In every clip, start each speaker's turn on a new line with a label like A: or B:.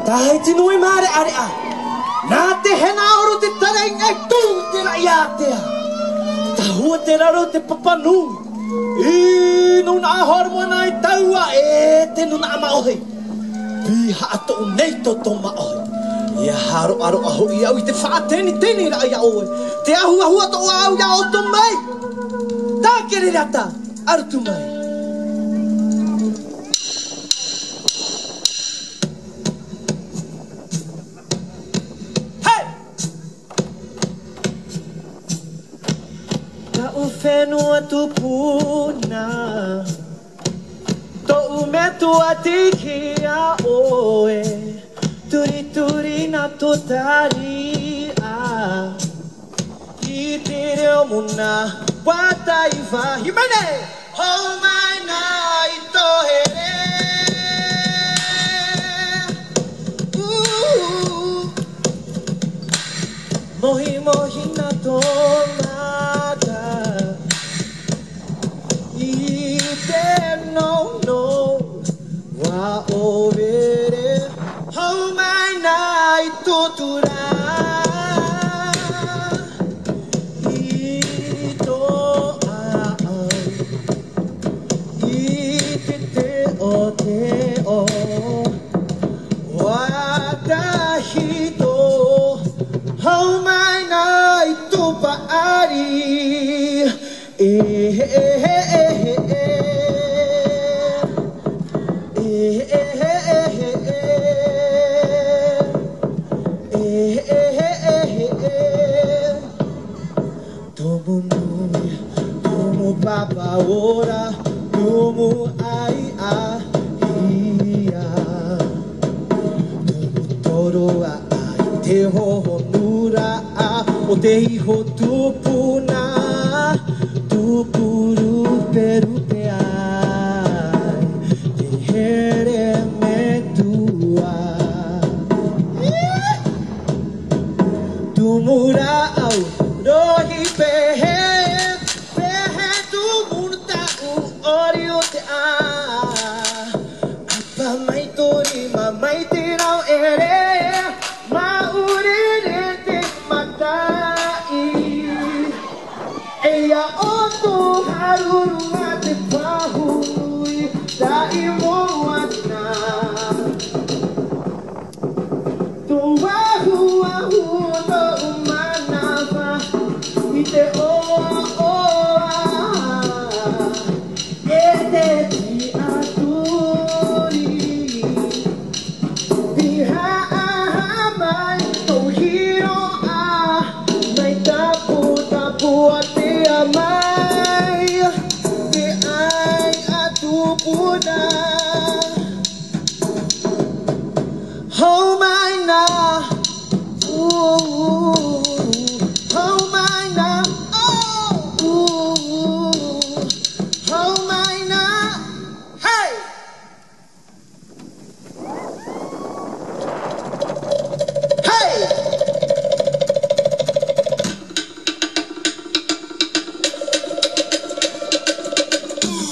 A: Tahiti nui mare are a Nā te hena oro te tare ngai tū te la iatea Ta hua te raro te papanui no na hormo nai taua te no na maohi Piha ato nei to to maohi Ia haro aro aho ia ui te whaateni teni ra ia oe Te ahua hua to au ia o to mai Tavake Rereata aru tu mai Whenua tupuna Tō umetu a tiki a oe Turi turi na tō tari a I te reo muna Watai wa himane Hau mai na i tō here Mohi mohi na tō Wa overe Hau mai nai tutura I to ai I te o te o Wakahito Hau mai nai tupa ari Papa ora como ai a ia Toro a te honura a o te iho tupuna Tupuru peru te ai Te here me tua Tumura au rohi pehe Mai te rau ere Maurere te matai Eia o tō harurua te pahului Dai moana Tō wahu wahu tō umanawa I te oa oa E te ti aturi Hold my now, ooh, hold my now, oh, hold my now, hey, hey.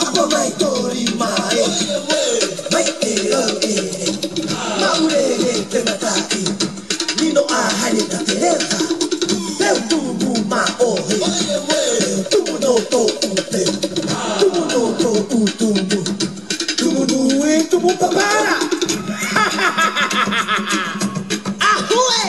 A: Apa mai tori mai, mai te rau Maurere te matai Nino a haere na te reta Teu tumu ma ohe Tumu no tō ute Tumu no tō utumu Tumu nui tumu papara Ahue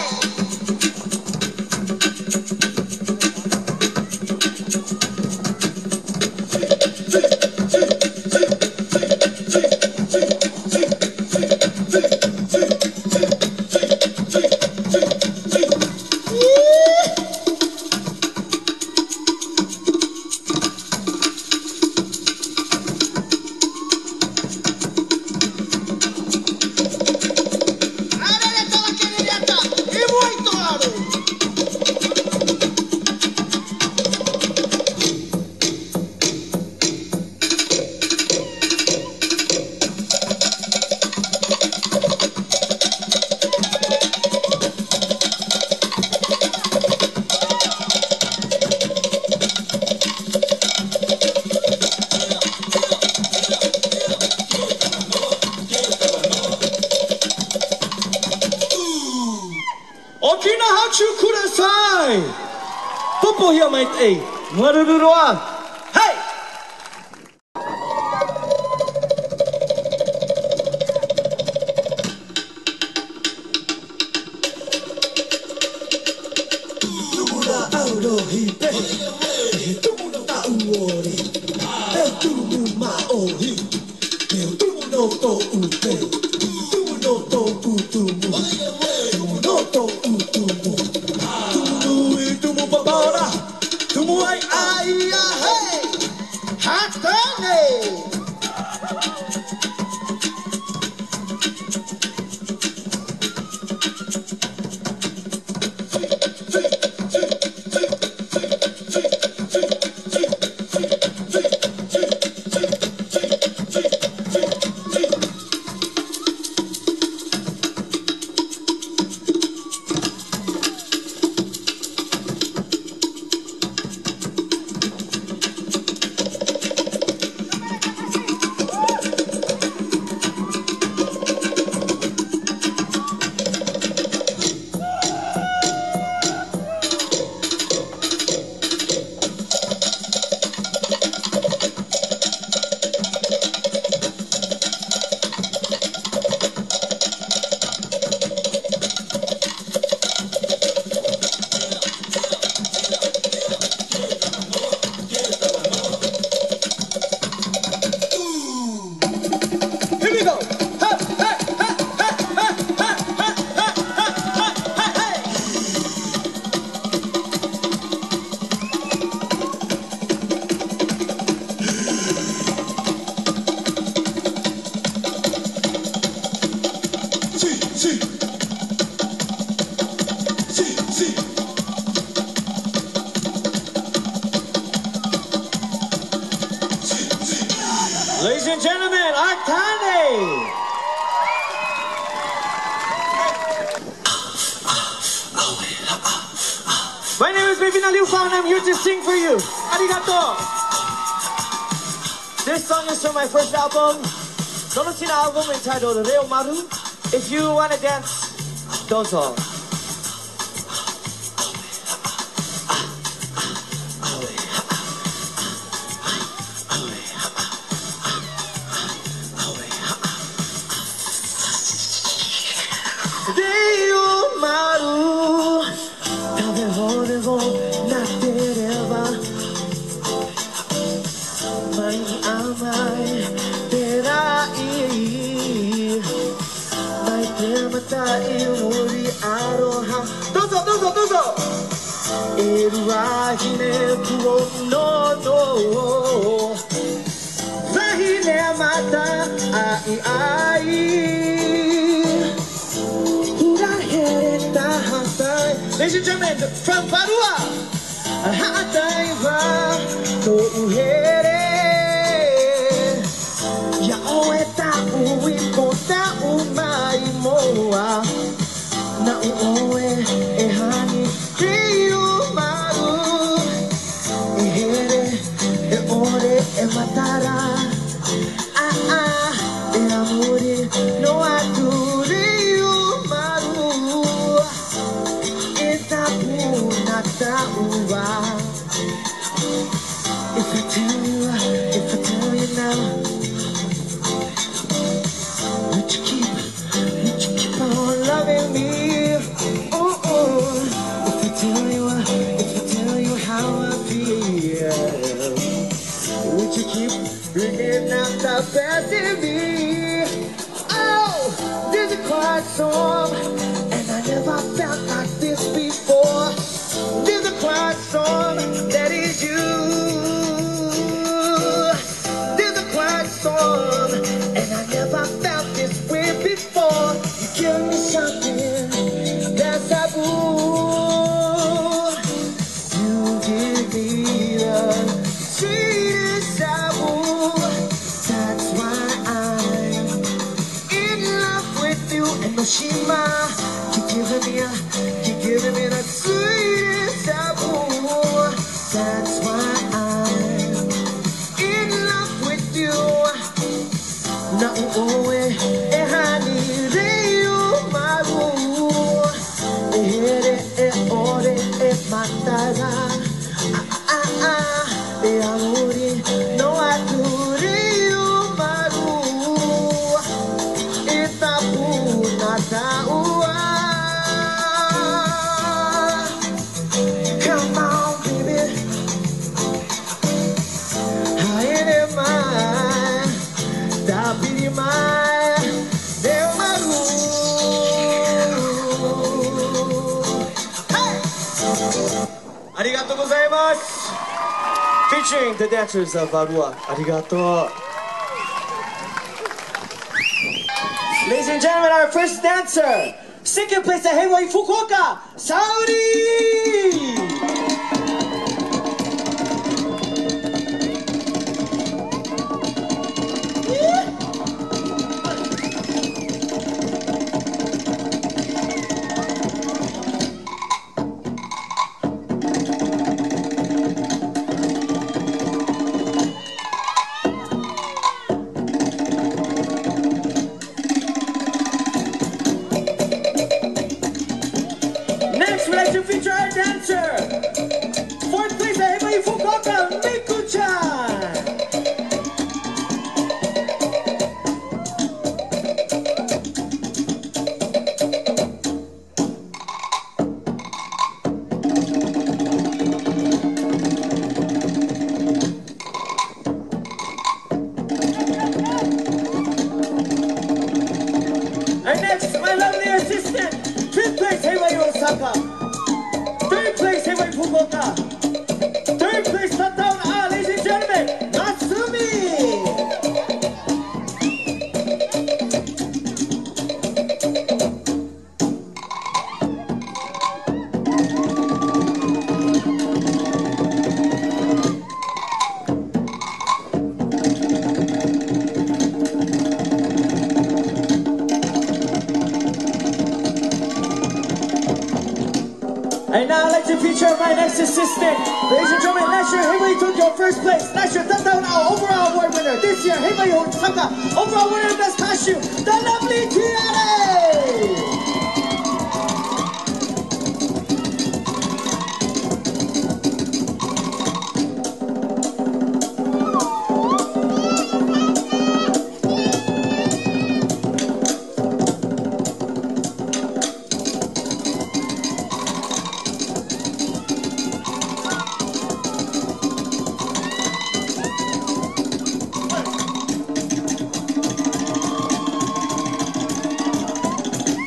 A: Hi! Popo here, mate. Hey, Maru Roa. Hey! Ladies and gentlemen, Arcane! My name is Mevina Liufau and I'm here to sing for you. Arigato! This song is from my first album, Enoshima album entitled Reo Maru. If you wanna dance, dozo. Ladies and gentlemen, from Vālua, Hataiva no uhere, ya oeta ui kota umai moa, na uoe e hani rio maru, e here e ore e matara, e amore no atu rio maru. If I tell you now, would you keep on loving me? If I tell you how I feel, would you keep bringing out the best in me? Oh, there's a quiet storm, and I never felt like this before. There's a quiet storm, that is you. There's a quiet storm, and I never felt this way before. You give me something that's taboo. You give me the sweetest taboo. That's why I'm in love with you, Enoshima. You're giving me the sweetest taboo. That's why I'm in love with you. Na uoe e hani reo maru, e here e ore e maru. アピリマで生まる。ありがとうございます。 Featuring the dancers of バルア。ありがとう。 Ladies and gentlemen, our first dancer, second place at Hawaii Fukuoka, Saudi. Next, we'd like to feature our dancer. Fourth place at Hawaii Fukuoka, Miku-chan. And next, my lovely assistant. Fifth place, Hawaii Osaka. Third place, Hawaii Fukuoka. Third place, Tatauna. Ladies and gentlemen, Natsumi. And now I'd like to feature my next assistant. Ladies and gentlemen, last year Hawaii Tokyo first place. Last year Tatauna overall award winner. This year Hawaii Osaka overall winner of best costume. The lovely Tiare.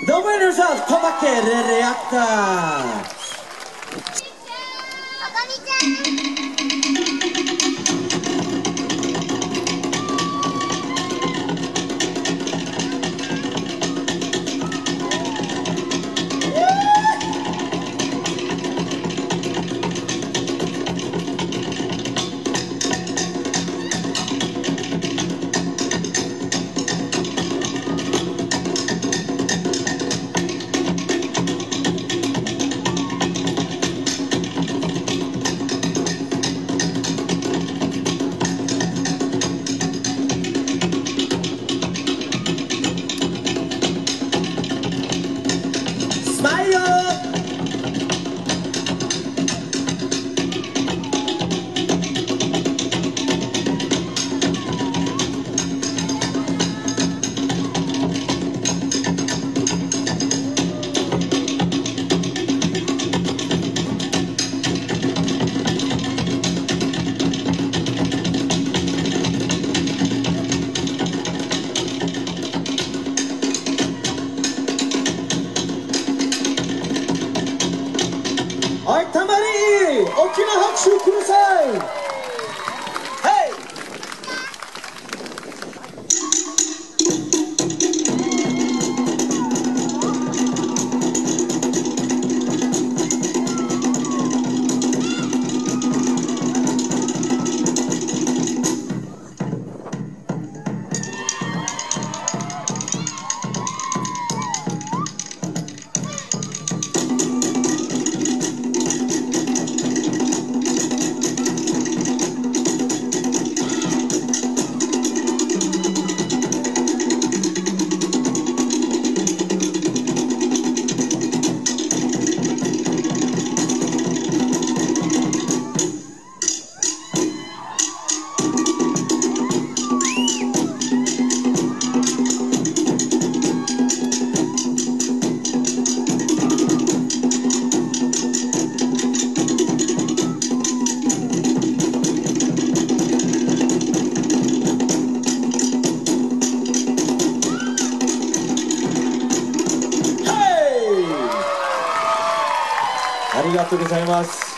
A: The winners of Tavake Rereata. Smile! Alright, Tamari! 大きな拍手ください! Hey! がとうございます。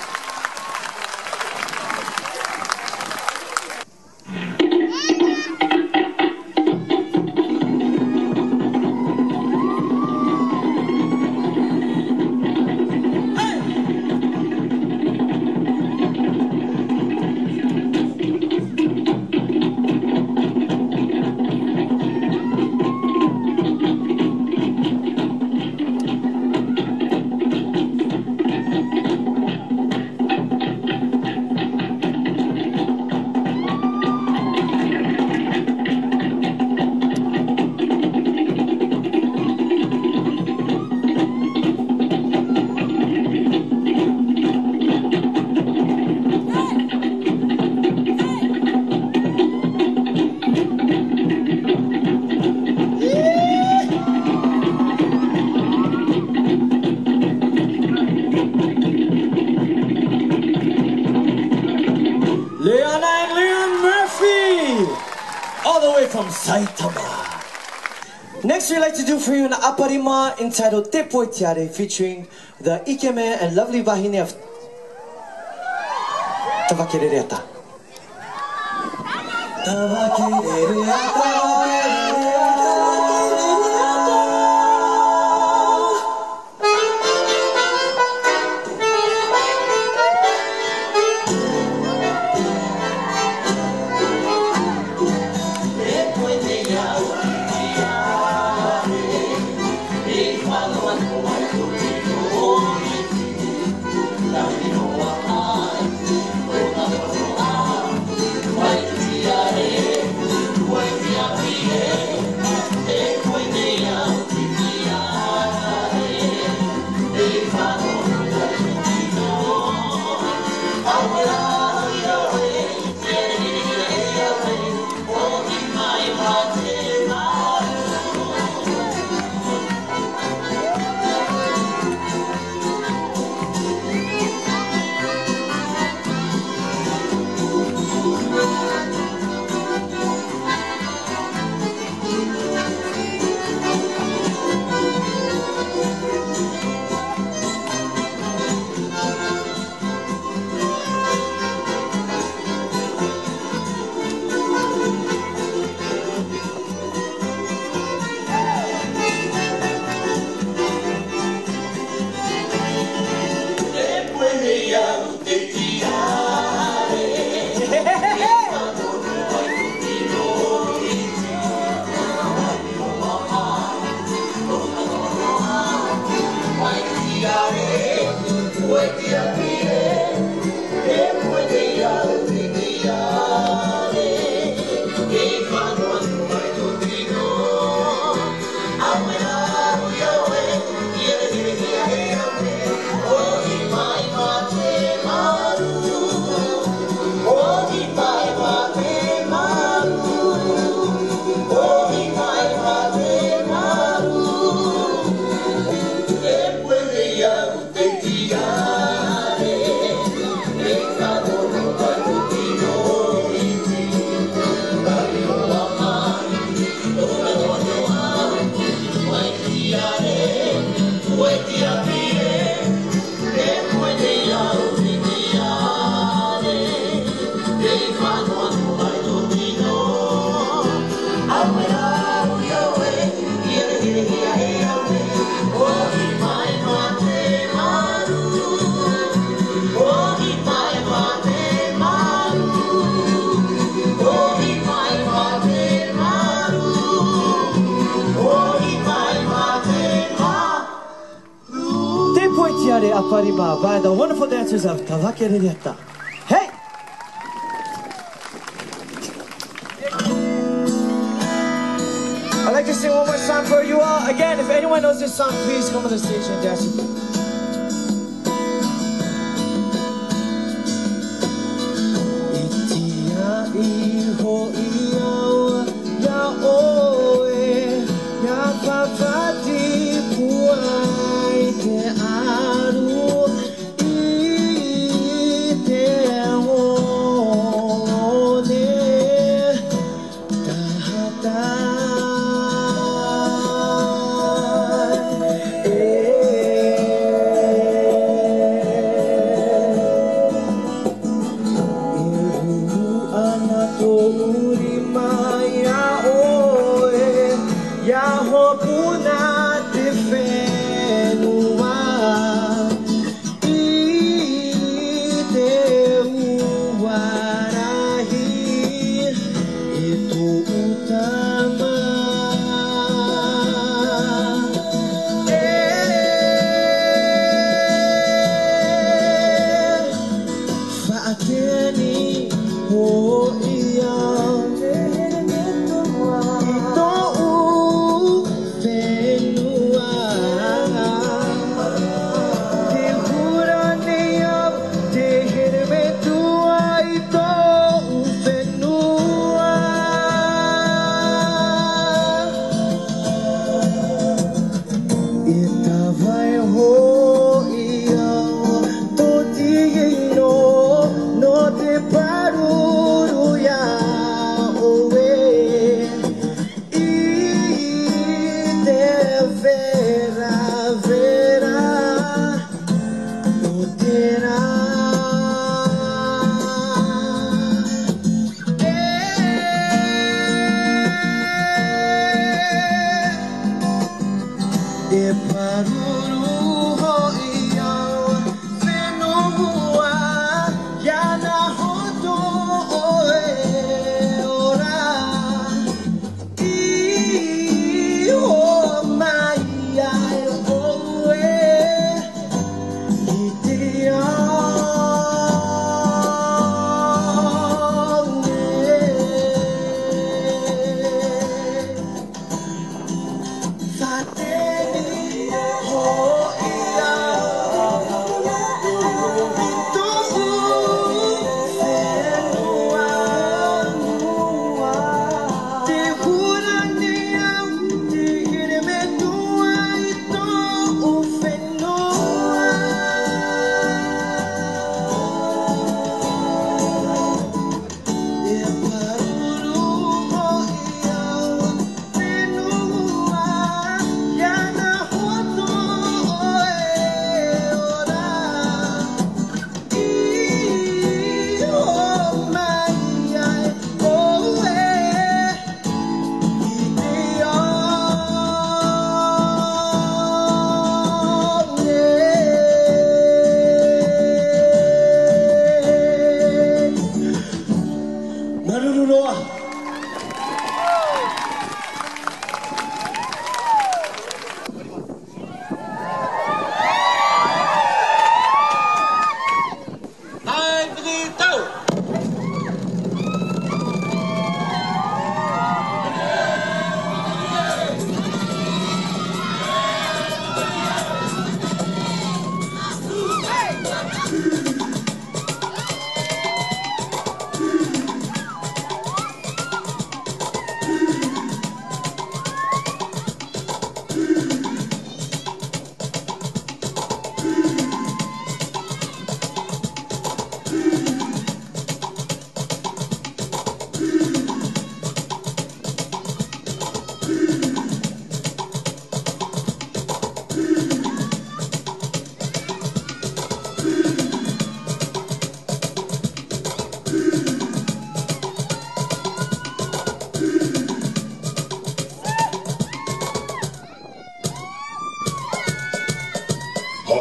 A: From Saitama. Next, we'd like to do for you an aparima entitled Te Poitiare, featuring the Ikeme and lovely Vahine of Tavake Rereata. Tavake Rereata. Aparima by the wonderful dancers of Tavake Rereata. Hey! I'd like to sing one more song for you all. Again, if anyone knows this song, please come on the stage and dance with me.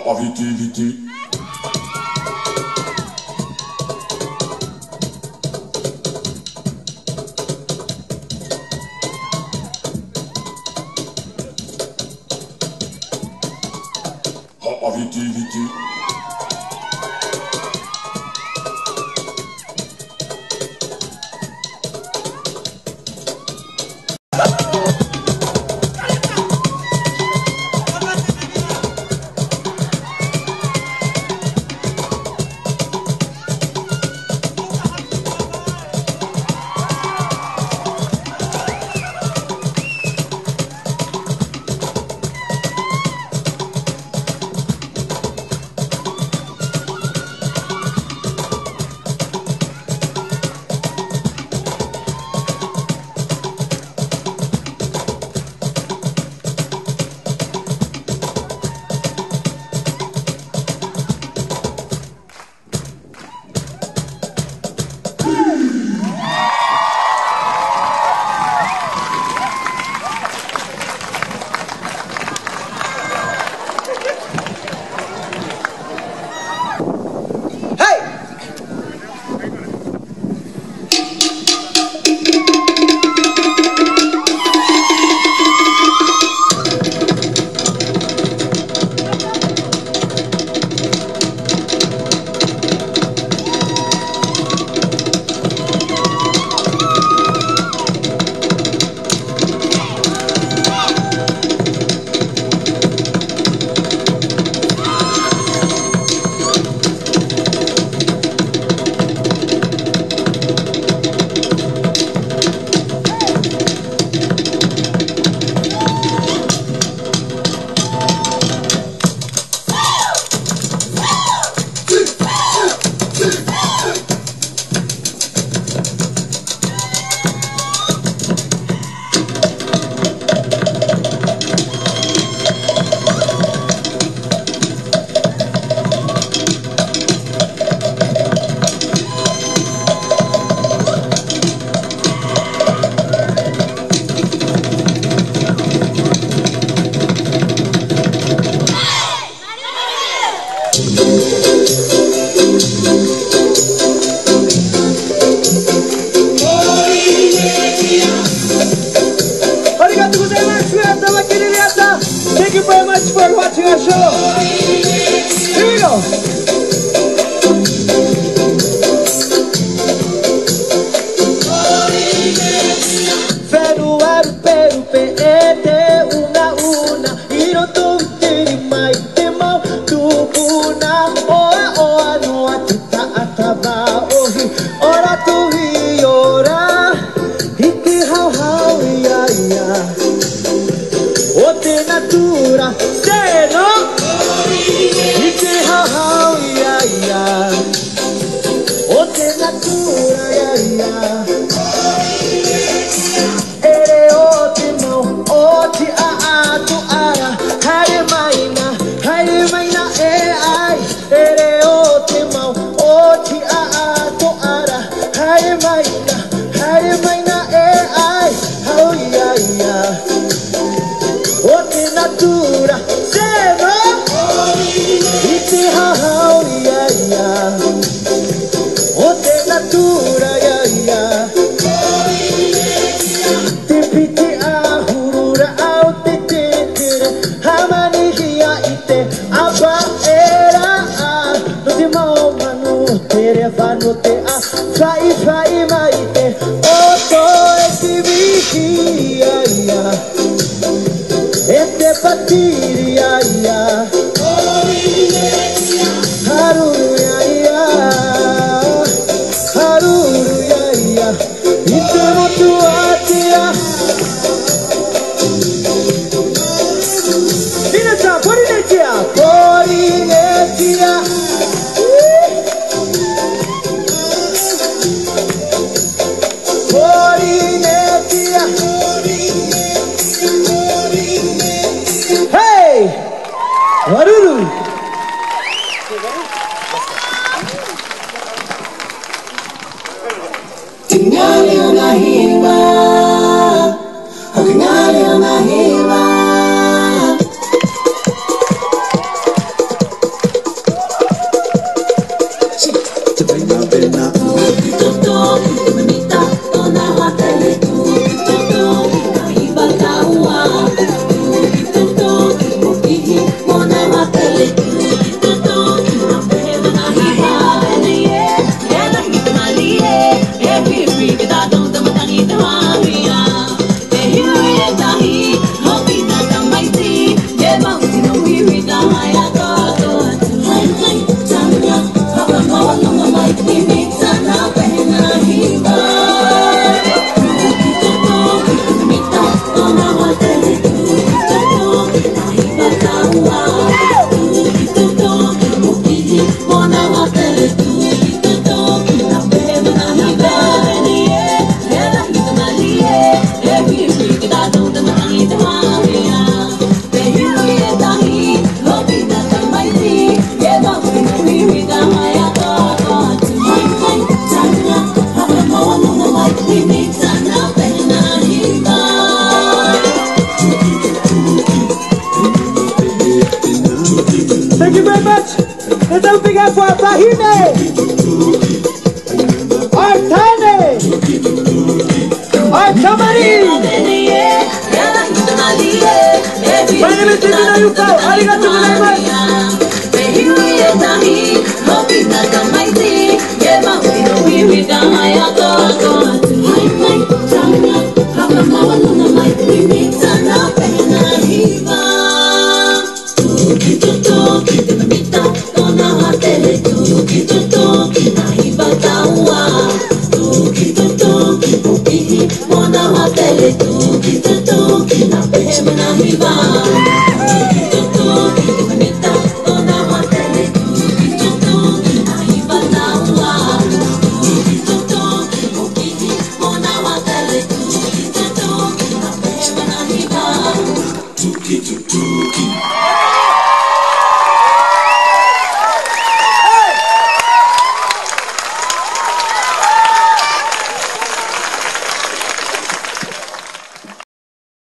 B: Aviti. Aviti.
A: much for watching our show. Here we go. Feruaru peru peete una una iro to uteri maite mau tubuna oa oa no atita ataba ohi ora tu ora hiki hau hau ia ia o te natura seno hiki hau hau ia ia o te natura ia ia Thank you very much. Let's have a big hand for our Tahine, our Tane, our Tamari. My name is Mevina Liufau. Arigatou gozaimasu.